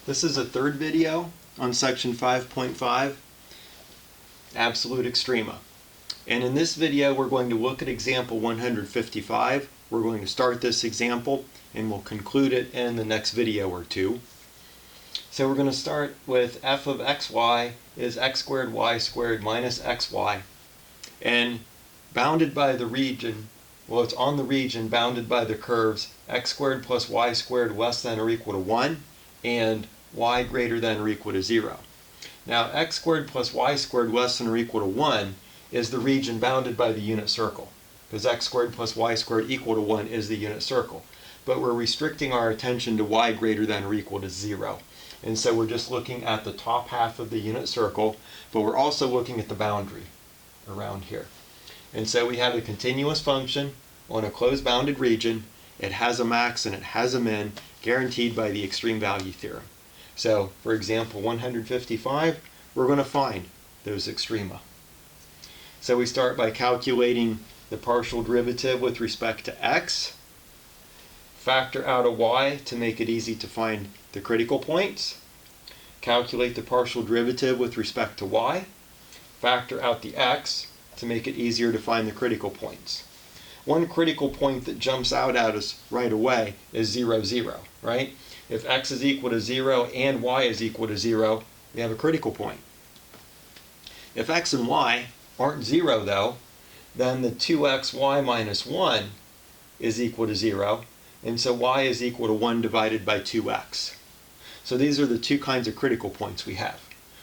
This is a third video on section 5.5, absolute extrema. And in this video we're going to look at example 155. We're going to start this example and we'll conclude it in the next video or two. So we're going to start with f of xy is x squared y squared minus xy. And bounded by the region, well, it's on the region bounded by the curves x squared plus y squared less than or equal to 1 and y greater than or equal to 0. Now x squared plus y squared less than or equal to 1 is the region bounded by the unit circle, because x squared plus y squared equal to 1 is the unit circle. But we're restricting our attention to y greater than or equal to 0. And so we're just looking at the top half of the unit circle, but we're also looking at the boundary around here. And so we have a continuous function on a closed bounded region. It has a max and it has a min guaranteed by the extreme value theorem. So for example 155, we're going to find those extrema. So we start by calculating the partial derivative with respect to x, factor out a y to make it easy to find the critical points, calculate the partial derivative with respect to y, factor out the x to make it easier to find the critical points. One critical point that jumps out at us right away is 0, 0, right? If x is equal to 0 and y is equal to 0, we have a critical point. If x and y aren't 0 though, then the 2xy minus 1 is equal to 0, and so y is equal to 1 divided by 2x. So these are the two kinds of critical points we have.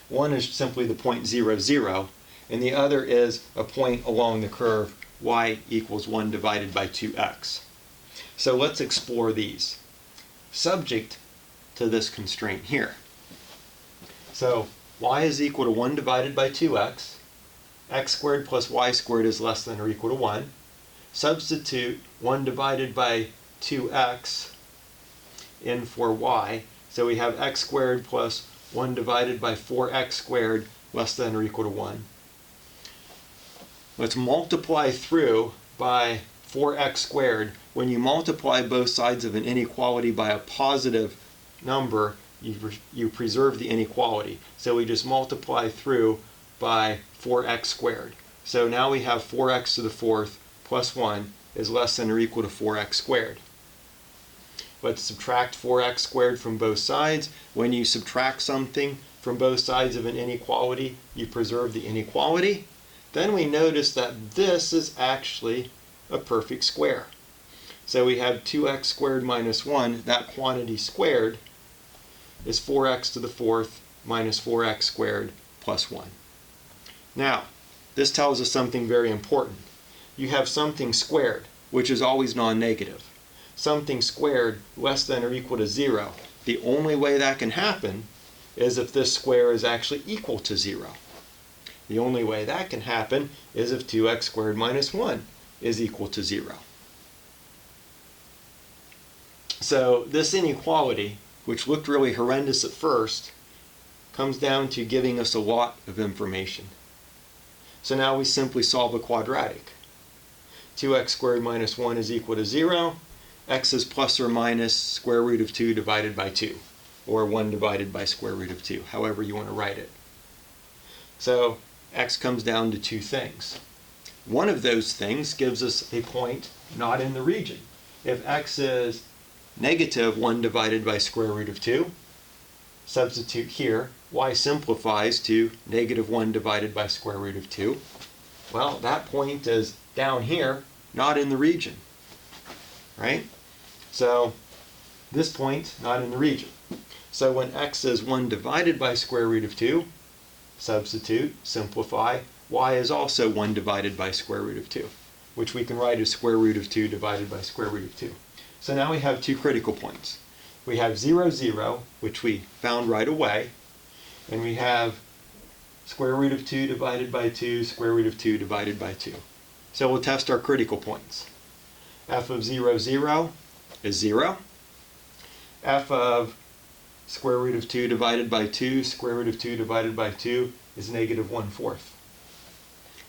One is simply the point 0, 0, and the other is a point along the curve y equals 1 divided by 2x. So let's explore these, subject to this constraint here. So y is equal to 1 divided by 2x, x squared plus y squared is less than or equal to 1. Substitute 1 divided by 2x in for y. So we have x squared plus 1 divided by 4x squared less than or equal to 1. Let's multiply through by 4x squared. When you multiply both sides of an inequality by a positive number, you preserve the inequality. So we just multiply through by 4x squared. So now we have 4x to the fourth plus 1 is less than or equal to 4x squared. Let's subtract 4x squared from both sides. When you subtract something from both sides of an inequality, you preserve the inequality. Then we notice that this is actually a perfect square. So we have 2x squared minus 1, that quantity squared is 4x to the fourth minus 4x squared plus 1. Now, this tells us something very important. You have something squared, which is always non-negative. Something squared less than or equal to 0. The only way that can happen is if this square is actually equal to 0. The only way that can happen is if 2x squared minus 1 is equal to 0. So this inequality, which looked really horrendous at first, comes down to giving us a lot of information. So now we simply solve a quadratic. 2x squared minus 1 is equal to 0. X is plus or minus square root of 2 divided by 2, or 1 divided by square root of 2, however you want to write it. So x comes down to two things. One of those things gives us a point not in the region. If x is negative 1 divided by square root of 2, substitute here, y simplifies to negative 1 divided by square root of 2. Well, that point is down here, not in the region, right? So this point, not in the region. So when x is 1 divided by square root of 2, substitute, simplify, y is also 1 divided by square root of 2, which we can write as square root of 2 divided by square root of 2. So now we have two critical points. We have 0, 0, which we found right away, and we have square root of 2 divided by 2, square root of 2 divided by 2. So we'll test our critical points. F of 0, 0 is 0. F of square root of 2 divided by 2, square root of 2 divided by 2 is negative 1/4.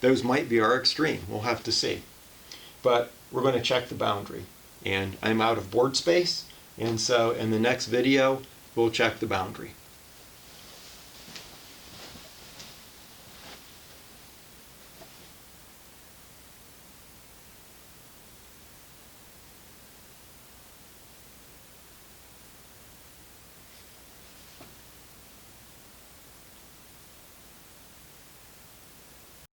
Those might be our extreme. We'll have to see. But we're going to check the boundary. And I'm out of board space, and so in the next video we'll check the boundary.